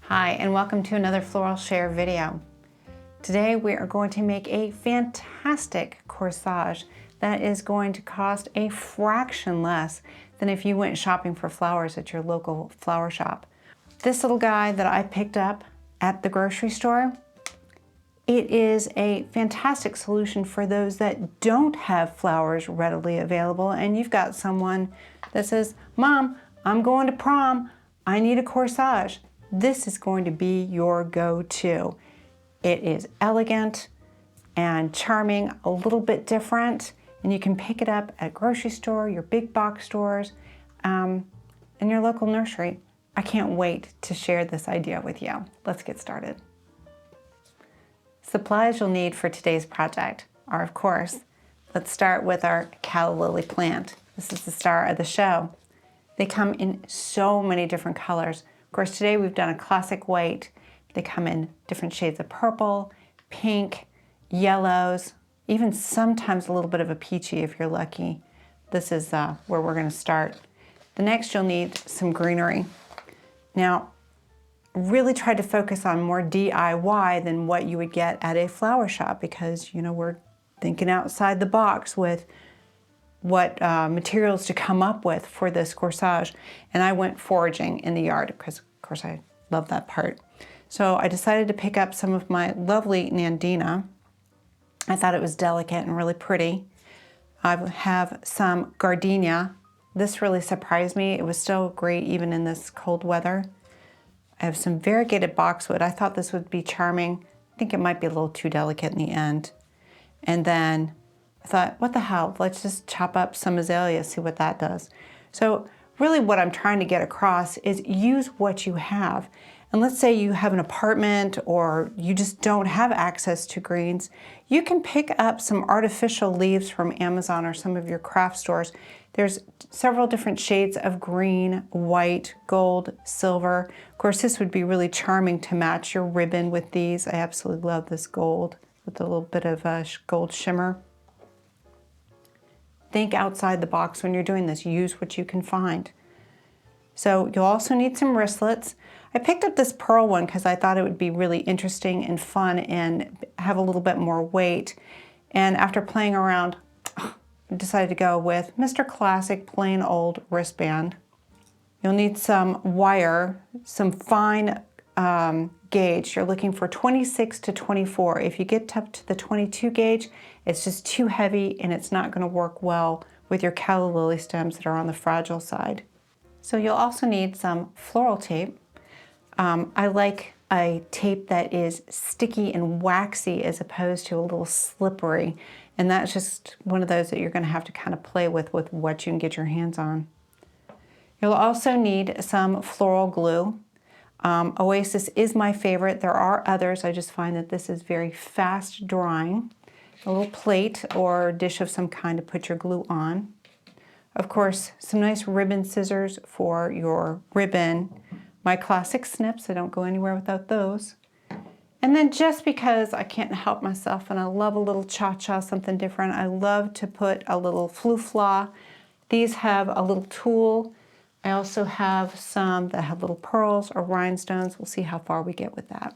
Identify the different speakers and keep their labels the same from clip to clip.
Speaker 1: Hi, and welcome to another floral share video. Today we are going to make a fantastic corsage that is going to cost a fraction less than if you went shopping for flowers at your local flower shop. This little guy that I picked up at the grocery store, it is a fantastic solution for those that don't have flowers readily available, and you've got someone that says, "Mom, I'm going to prom, I need a corsage." This is going to be your go-to. It is elegant and charming, a little bit different, and you can pick it up at grocery store, your big box stores, and your local nursery. I can't wait to share this idea with you. Let's get started. Supplies you'll need for today's project are, of course, let's start with our calla lily plant. This is the star of the show. They come in so many different colors. Of course, today we've done a classic white. They come in different shades of purple, pink, yellows, even sometimes a little bit of a peachy if you're lucky. This is where we're going to start. The next you'll need some greenery. Now, really try to focus on more DIY than what you would get at a flower shop because, you know, we're thinking outside the box with what materials to come up with for this corsage. And I went foraging in the yard because, of course, I love that part. So I decided to pick up some of my lovely Nandina. I thought it was delicate and really pretty. I have some gardenia. This really surprised me. It was still great even in this cold weather. I have some variegated boxwood. I thought this would be charming. I think it might be a little too delicate in the end. And then I thought, what the hell, let's just chop up some azaleas, see what that does. So really what I'm trying to get across is use what you have. And let's say you have an apartment or you just don't have access to greens, you can pick up some artificial leaves from Amazon or some of your craft stores. There's several different shades of green, white, gold, silver. Of course, this would be really charming to match your ribbon with these. I absolutely love this gold with a little bit of a gold shimmer. Think outside the box when you're doing this. Use what you can find. So you'll also need some wristlets. I picked up this pearl one because I thought it would be really interesting and fun and have a little bit more weight. And after playing around, I decided to go with Mr. Classic plain old wristband. You'll need some wire, some fine gauge. You're looking for 26 to 24. If you get up to the 22 gauge, it's just too heavy and it's not going to work well with your calla lily stems that are on the fragile side. So you'll also need some floral tape. I like a tape that is sticky and waxy as opposed to a little slippery. And that's just one of those that you're going to have to kind of play with what you can get your hands on. You'll also need some floral glue. Oasis is my favorite. There are others. I just find that this is very fast drying. A little plate or dish of some kind to put your glue on. Of course, some nice ribbon scissors for your ribbon. My classic snips, I don't go anywhere without those. And then just because I can't help myself and I love a little cha-cha, something different, I love to put a little flou-fla. These have a little tool. I also have some that have little pearls or rhinestones. We'll see how far we get with that.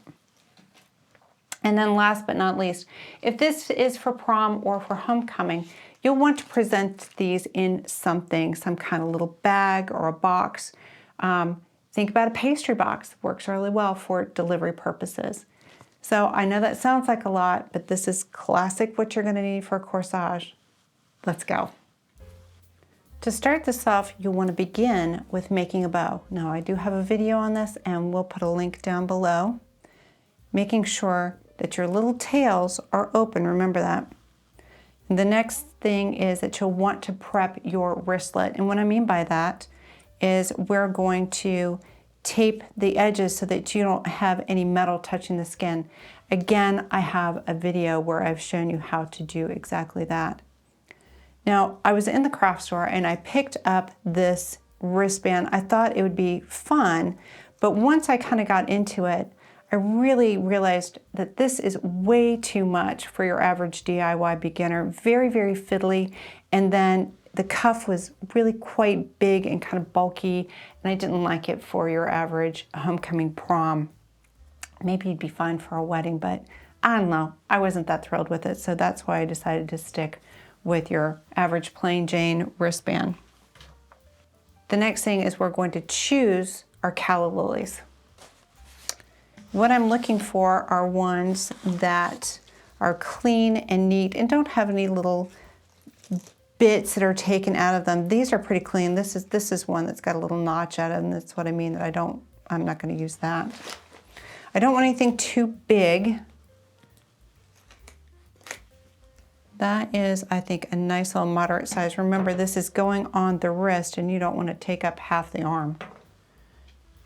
Speaker 1: And then last but not least, if this is for prom or for homecoming, you'll want to present these in something, some kind of little bag or a box. Think about a pastry box. Works really well for delivery purposes. So I know that sounds like a lot, but this is classic what you're going to need for a corsage. Let's go. To start this off, you'll want to begin with making a bow. Now, I do have a video on this, and we'll put a link down below. Making sure that your little tails are open, remember that. And the next thing is that you'll want to prep your wristlet. And what I mean by that is we're going to tape the edges so that you don't have any metal touching the skin. Again, I have a video where I've shown you how to do exactly that. Now, I was in the craft store and I picked up this wristband. I thought it would be fun, but once I kind of got into it, I really realized that this is way too much for your average DIY beginner. Very, very fiddly. And then the cuff was really quite big and kind of bulky, and I didn't like it for your average homecoming prom. Maybe it'd be fine for a wedding, but I don't know. I wasn't that thrilled with it, so that's why I decided to stick with your average plain Jane wristband. The next thing is we're going to choose our calla lilies. What I'm looking for are ones that are clean and neat and don't have any little bits that are taken out of them. These are pretty clean. This is one that's got a little notch at it, and that's what I mean that I'm not going to use that. I don't want anything too big. That is, I think, a nice little moderate size. Remember, this is going on the wrist and you don't want to take up half the arm.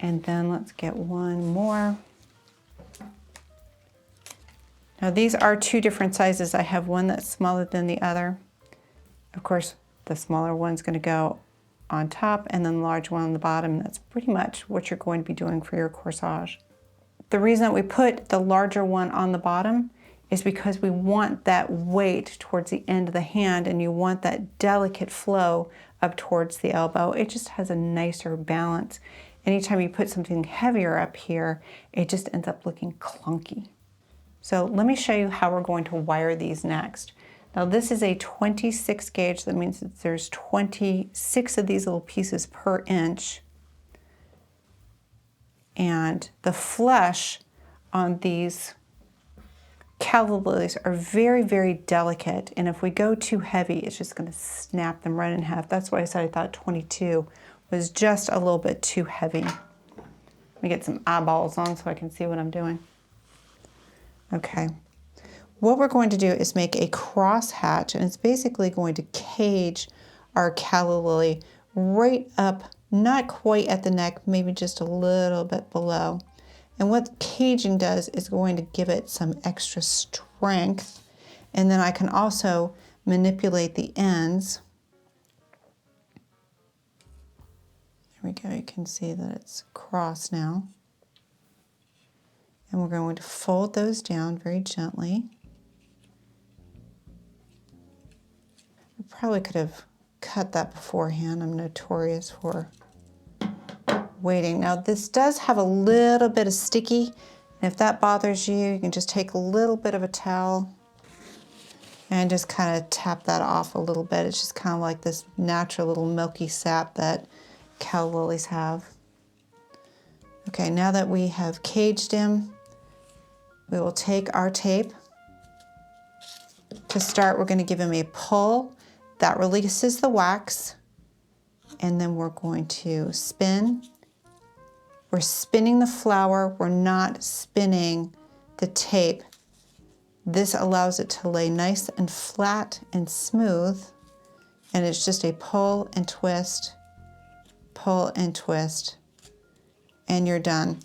Speaker 1: And then let's get one more. Now these are two different sizes. I have one that's smaller than the other. Of course, the smaller one's going to go on top and then the large one on the bottom. That's pretty much what you're going to be doing for your corsage. The reason that we put the larger one on the bottom is because we want that weight towards the end of the hand and you want that delicate flow up towards the elbow. It just has a nicer balance. Anytime you put something heavier up here, it just ends up looking clunky. So let me show you how we're going to wire these next. Now this is a 26 gauge, that means that there's 26 of these little pieces per inch. And the flesh on these calla lilies are very, very delicate, and if we go too heavy, it's just going to snap them right in half. That's why I said I thought 22 was just a little bit too heavy. Let me get some eyeballs on so I can see what I'm doing. Okay, what we're going to do is make a cross hatch, and it's basically going to cage our calla lily right up, not quite at the neck, maybe just a little bit below. And what caging does is going to give it some extra strength. And then I can also manipulate the ends. There we go, you can see that it's crossed now. And we're going to fold those down very gently. I probably could have cut that beforehand. I'm notorious for waiting. Now this does have a little bit of sticky, and if that bothers you, you can just take a little bit of a towel and just kind of tap that off a little bit. It's just kind of like this natural little milky sap that calla lilies have. Okay, now that we have caged him, we will take our tape. To start, we're going to give him a pull that releases the wax, and then we're going to spin. We're spinning the flower, we're not spinning the tape. This allows it to lay nice and flat and smooth, and it's just a pull and twist, and you're done.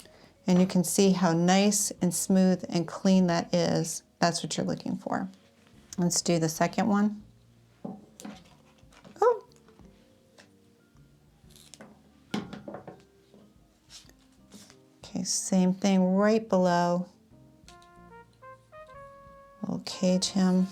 Speaker 1: And you can see how nice and smooth and clean that is. That's what you're looking for. Let's do the second one. Oh. Okay, same thing right below. We'll cage him.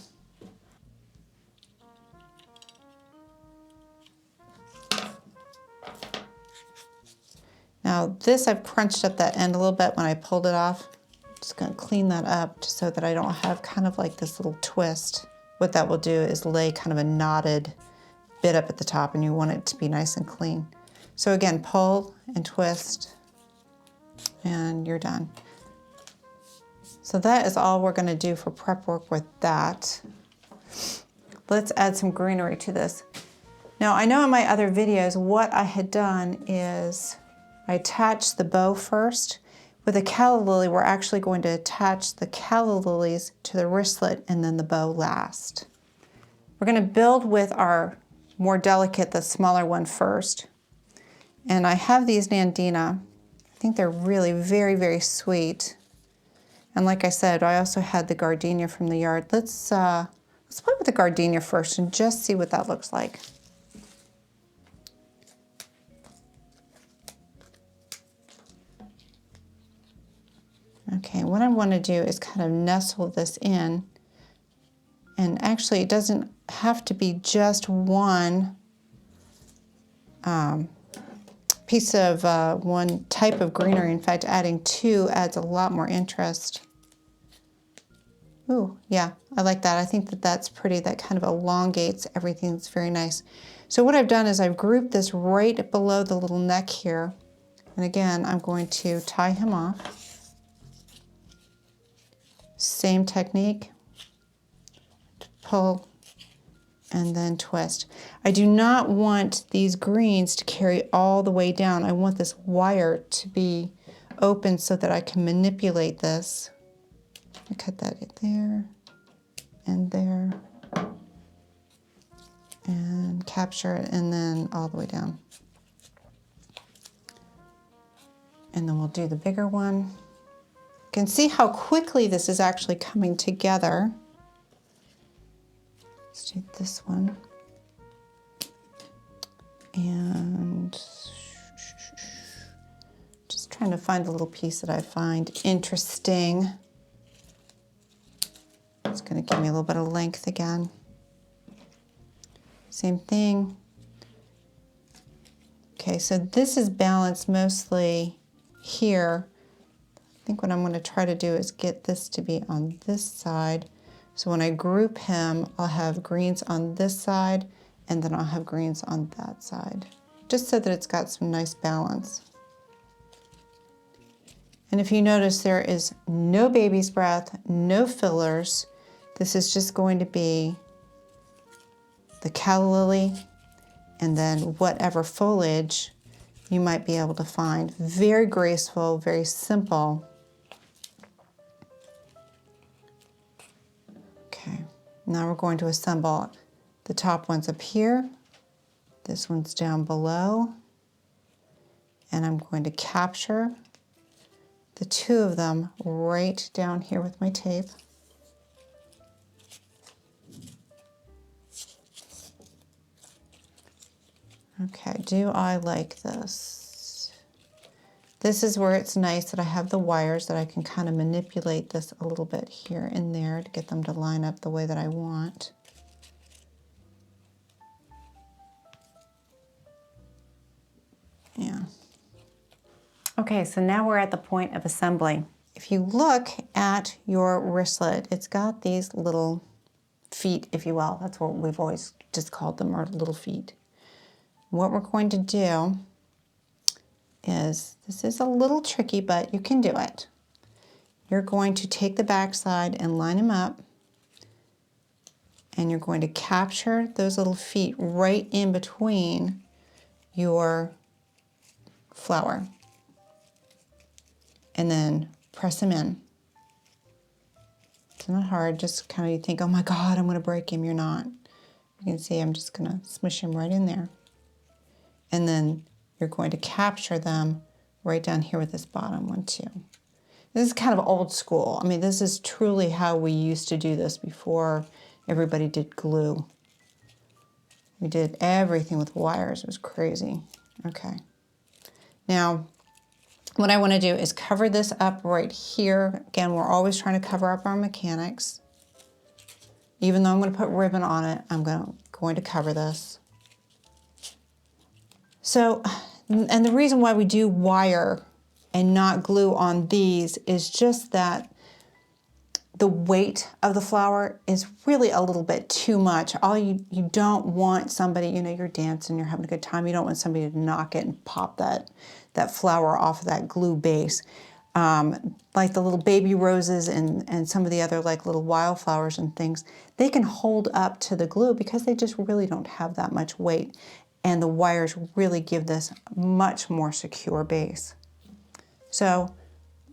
Speaker 1: Now this, I've crunched up that end a little bit when I pulled it off. I'm just going to clean that up just so that I don't have kind of like this little twist. What that will do is lay kind of a knotted bit up at the top, and you want it to be nice and clean. So again, pull and twist, and you're done. So that is all we're going to do for prep work with that. Let's add some greenery to this. Now I know in my other videos what I had done is I attached the bow first. With a calla lily, we're actually going to attach the calla lilies to the wristlet and then the bow last. We're going to build with our more delicate, the smaller one first. And I have these Nandina. I think they're really very, very sweet. And like I said, I also had the gardenia from the yard. Let's play with the gardenia first and just see what that looks like. Okay, what I want to do is kind of nestle this in. And actually, it doesn't have to be just one piece of one type of greenery. In fact, adding two adds a lot more interest. Ooh, yeah, I like that. I think that that's pretty. That kind of elongates everything. It's very nice. So what I've done is I've grouped this right below the little neck here. And again, I'm going to tie him off. Same technique. Pull and then twist. I do not want these greens to carry all the way down. I want this wire to be open so that I can manipulate this. I cut that there and there and capture it and then all the way down. And then we'll do the bigger one. You can see how quickly this is actually coming together. Let's do this one. And just trying to find the little piece that I find interesting. It's going to give me a little bit of length again. Same thing. Okay, so this is balanced mostly here. I think what I'm going to try to do is get this to be on this side. So when I group him, I'll have greens on this side and then I'll have greens on that side, just so that it's got some nice balance. And if you notice, there is no baby's breath, no fillers. This is just going to be the calla lily and then whatever foliage you might be able to find. Very graceful, very simple. Okay, now we're going to assemble. The top one's up here, this one's down below, and I'm going to capture the two of them right down here with my tape. Okay, do I like this? This is where it's nice that I have the wires that I can kind of manipulate this a little bit here and there to get them to line up the way that I want. Yeah. Okay, so now we're at the point of assembly. If you look at your wristlet, it's got these little feet, if you will. That's what we've always just called them, our little feet. What we're going to do is, this is a little tricky, but you can do it. You're going to take the back side and line them up, and you're going to capture those little feet right in between your flower, and then press them in. It's not hard, just kind of you think, oh my God, I'm gonna break him. You're not. You can see I'm just gonna smush him right in there. And then you're going to capture them right down here with this bottom one too. This is kind of old school. I mean, this is truly how we used to do this before everybody did glue. We did everything with wires. It was crazy. Okay. Now, what I want to do is cover this up right here. Again, we're always trying to cover up our mechanics. Even though I'm going to put ribbon on it, I'm going to cover this. So, and the reason why we do wire and not glue on these is just that the weight of the flower is really a little bit too much. You don't want somebody, you know, you're dancing, you're having a good time, you don't want somebody to knock it and pop that flower off of that glue base. Like the little baby roses and some of the other like little wildflowers and things, they can hold up to the glue because they just really don't have that much weight. And the wires really give this much more secure base. So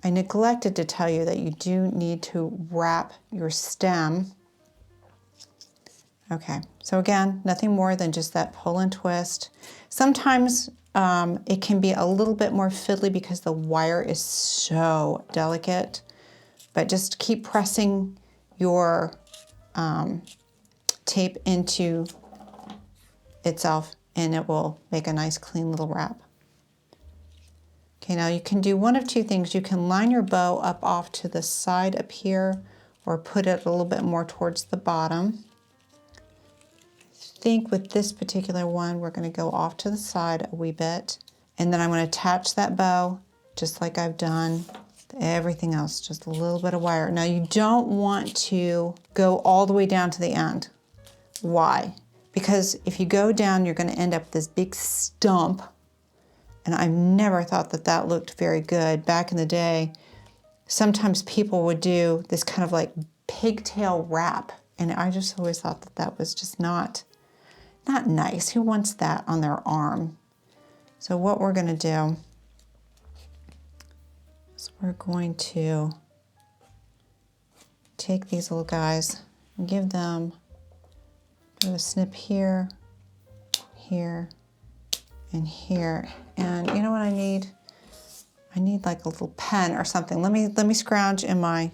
Speaker 1: I neglected to tell you that you do need to wrap your stem. Okay, so again, nothing more than just that pull and twist. Sometimes it can be a little bit more fiddly because the wire is so delicate, but just keep pressing your tape into itself and it will make a nice clean little wrap. Okay, now you can do one of two things. You can line your bow up off to the side up here or put it a little bit more towards the bottom. I think with this particular one, we're going to go off to the side a wee bit And then I'm going to attach that bow just like I've done everything else, just a little bit of wire. Now you don't want to go all the way down to the end. Why? Because if you go down, you're going to end up with this big stump. And I've never thought that that looked very good. Back in the day, sometimes people would do this kind of like pigtail wrap. And I just always thought that that was just not nice. Who wants that on their arm? So what we're going to do is we're going to take these little guys and give them a snip here, here, and here. And you know what I need? I need like a little pen or something. Let me scrounge in my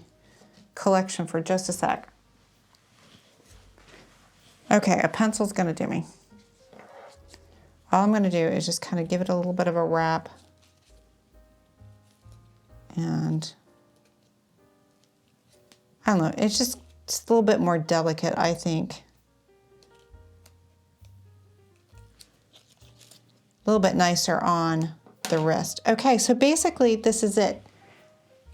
Speaker 1: collection for just a sec. Okay, a pencil's gonna do me. All I'm gonna do is just kind of give it a little bit of a wrap. And I don't know, it's just a little bit more delicate, I think. A little bit nicer on the wrist. Okay, so basically this is it.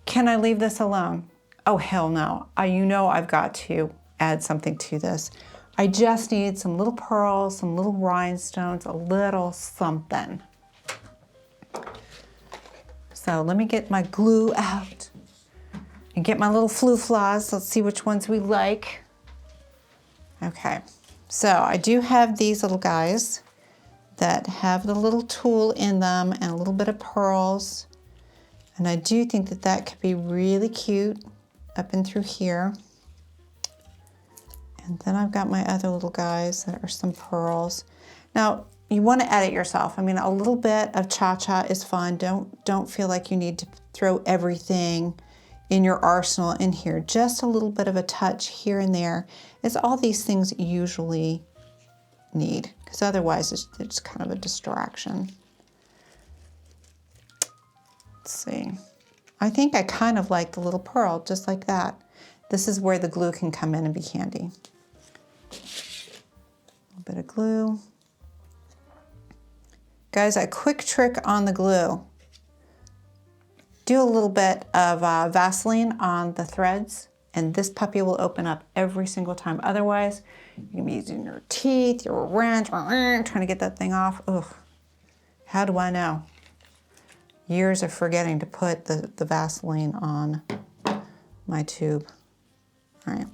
Speaker 1: Can I leave this alone? Oh, hell no. You know I've got to add something to this. I just need some little pearls, some little rhinestones, a little something. So let me get my glue out and get my little flou-flas. Let's see which ones we like. Okay, so I do have these little guys that have the little tool in them and a little bit of pearls. And I do think that that could be really cute up and through here. And then I've got my other little guys that are some pearls. Now, you want to edit yourself. I mean, a little bit of cha-cha is fun. Don't feel like you need to throw everything in your arsenal in here. Just a little bit of a touch here and there is all these things usually need, because otherwise it's kind of a distraction. Let's see. I think I kind of like the little pearl, just like that. This is where the glue can come in and be handy. A little bit of glue. Guys, a quick trick on the glue. Do a little bit of Vaseline on the threads, and this puppy will open up every single time. Otherwise, you can be using your teeth, your wrench, trying to get that thing off. Ugh, how do I know? Years of forgetting to put the Vaseline on my tube. All right,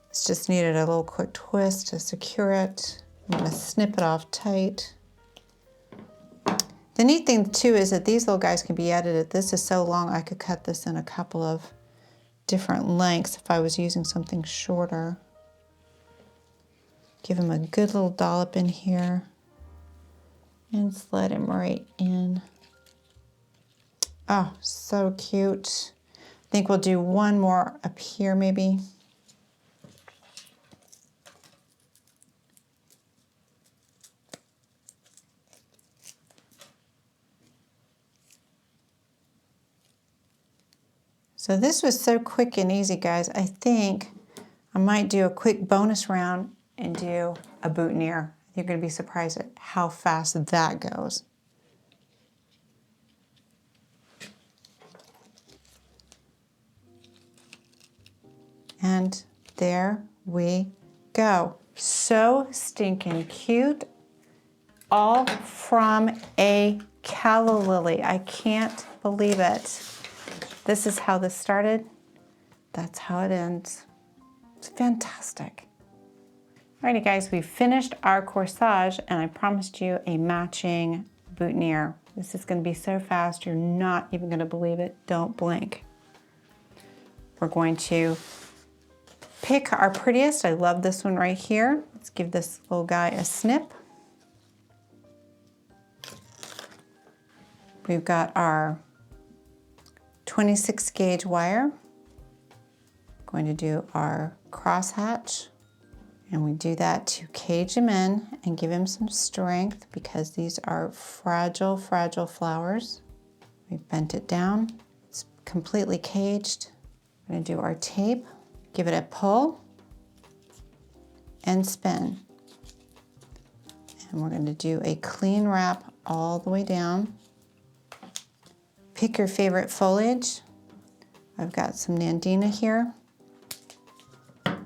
Speaker 1: this just needed a little quick twist to secure it. I'm gonna snip it off tight. The neat thing too is that these little guys can be edited. This is so long I could cut this in a couple of different lengths if I was using something shorter. Give him a good little dollop in here and slide him right in. Oh, so cute. I think we'll do one more up here maybe. So this was so quick and easy, guys. I think I might do a quick bonus round and do a boutonniere. You're going to be surprised at how fast that goes. And there we go. So stinking cute. All from a calla lily. I can't believe it. This is how this started. That's how it ends. It's fantastic. Alrighty guys, we've finished our corsage and I promised you a matching boutonniere. This is gonna be so fast, you're not even gonna believe it. Don't blink. We're going to pick our prettiest. I love this one right here. Let's give this little guy a snip. We've got our 26 gauge wire. Going to do our crosshatch, and we do that to cage him in and give him some strength because these are fragile, fragile flowers. We bent it down. It's completely caged. We're going to do our tape, give it a pull, and spin. And we're going to do a clean wrap all the way down. Pick your favorite foliage. I've got some Nandina here. I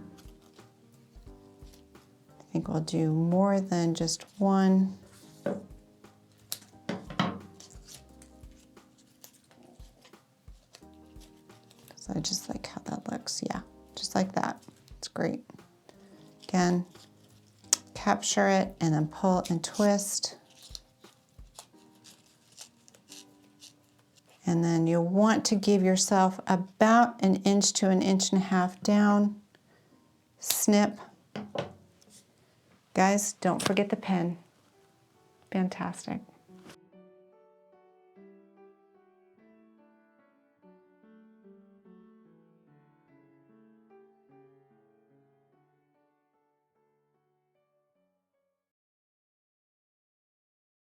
Speaker 1: think we'll do more than just one. So I just like how that looks. Yeah, just like that. It's great. Again, capture it and then pull and twist. And then you'll want to give yourself about 1 inch to 1.5 inches down. Snip. Guys, don't forget the pen. Fantastic.